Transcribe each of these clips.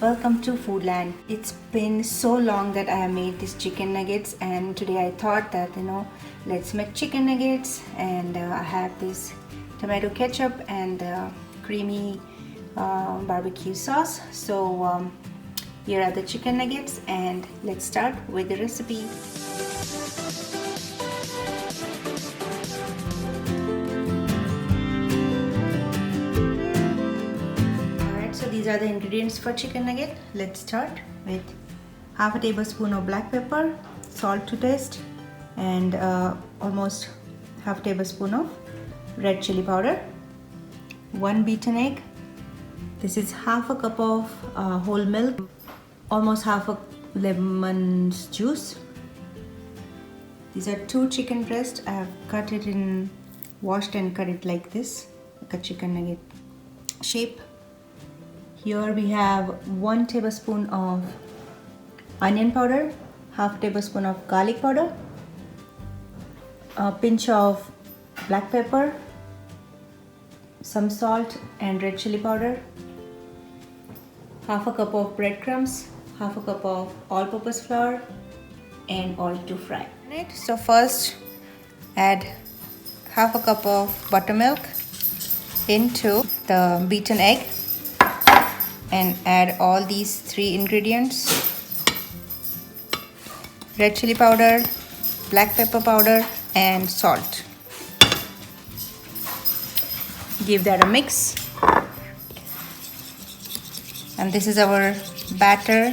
welcome to Foodland. It's been so long that I have made these chicken nuggets, and today I thought that let's make chicken nuggets. And I have this tomato ketchup and creamy barbecue sauce. So here are the chicken nuggets, and let's start with the recipe. So these are the ingredients for chicken nugget. Let's start with half a tablespoon of black pepper, salt to taste, and almost half a tablespoon of red chili powder, 1 beaten egg. This is half a cup of whole milk, almost half a lemon's juice. These are 2 chicken breasts. I have washed and cut it like this, like a chicken nugget shape. Here we have 1 tablespoon of onion powder, half tablespoon of garlic powder, a pinch of black pepper, some salt and red chili powder, half a cup of breadcrumbs, half a cup of all-purpose flour, and oil to fry. So first add half a cup of buttermilk into the beaten egg and add all these 3 ingredients: red chili powder, black pepper powder, and salt. Give that a mix, and this is our batter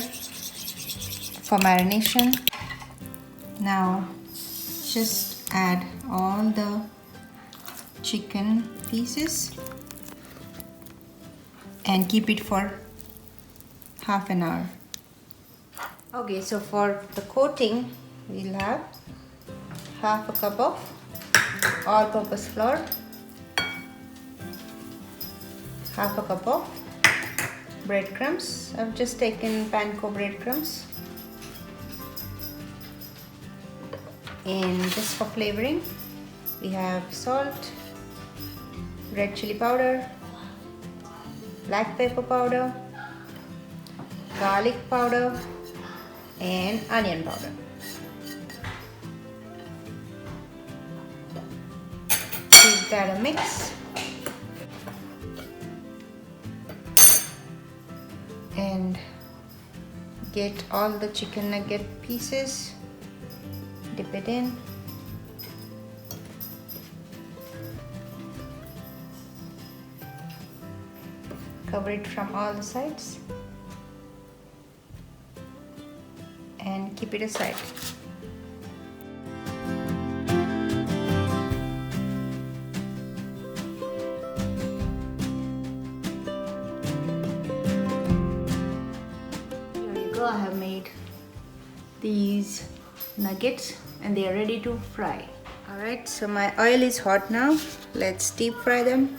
for marination. Now just add all the chicken pieces and keep it for half an hour. Okay, so for the coating, we'll have half a cup of all-purpose flour, half a cup of breadcrumbs. I've just taken panko breadcrumbs, and just for flavoring, we have salt, red chili powder, black pepper powder, garlic powder, and onion powder. Give that a mix, and get all the chicken nugget pieces, dip it in. Cover it from all the sides and keep it aside. Here you go. I have made these nuggets and they are ready to fry. Alright, so my oil is hot now. Let's deep fry them.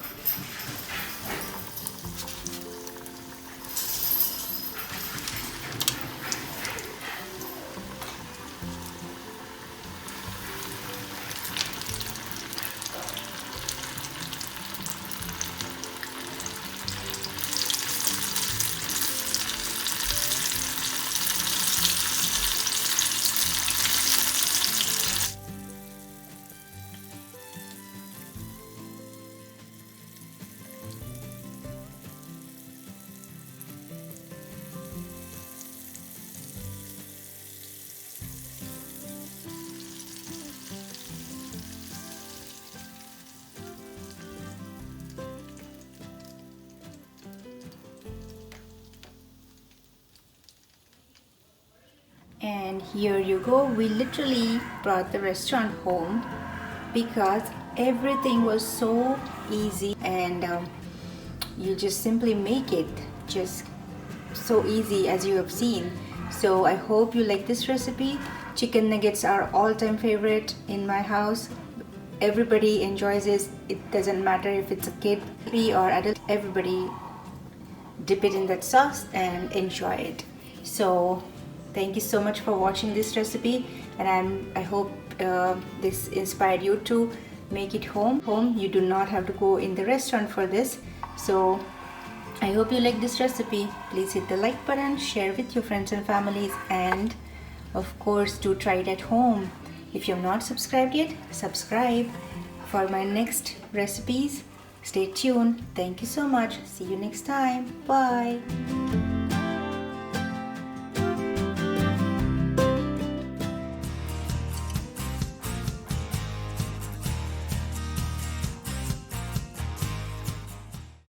And here you go. We literally brought the restaurant home because everything was so easy, and you just simply make it just so easy as you have seen. So I hope you like this recipe. Chicken nuggets are all-time favorite in my house. Everybody enjoys it. It doesn't matter if it's a kid or adult. Everybody dip it in that sauce and enjoy it. So thank you so much for watching this recipe, and I hope this inspired you to make it home. You do not have to go in the restaurant for this. So I hope you like this recipe. Please hit the like button, share with your friends and families, and of course do try it at home. If you have not subscribed yet, subscribe for my next recipes. Stay tuned. Thank you so much. See you next time. Bye.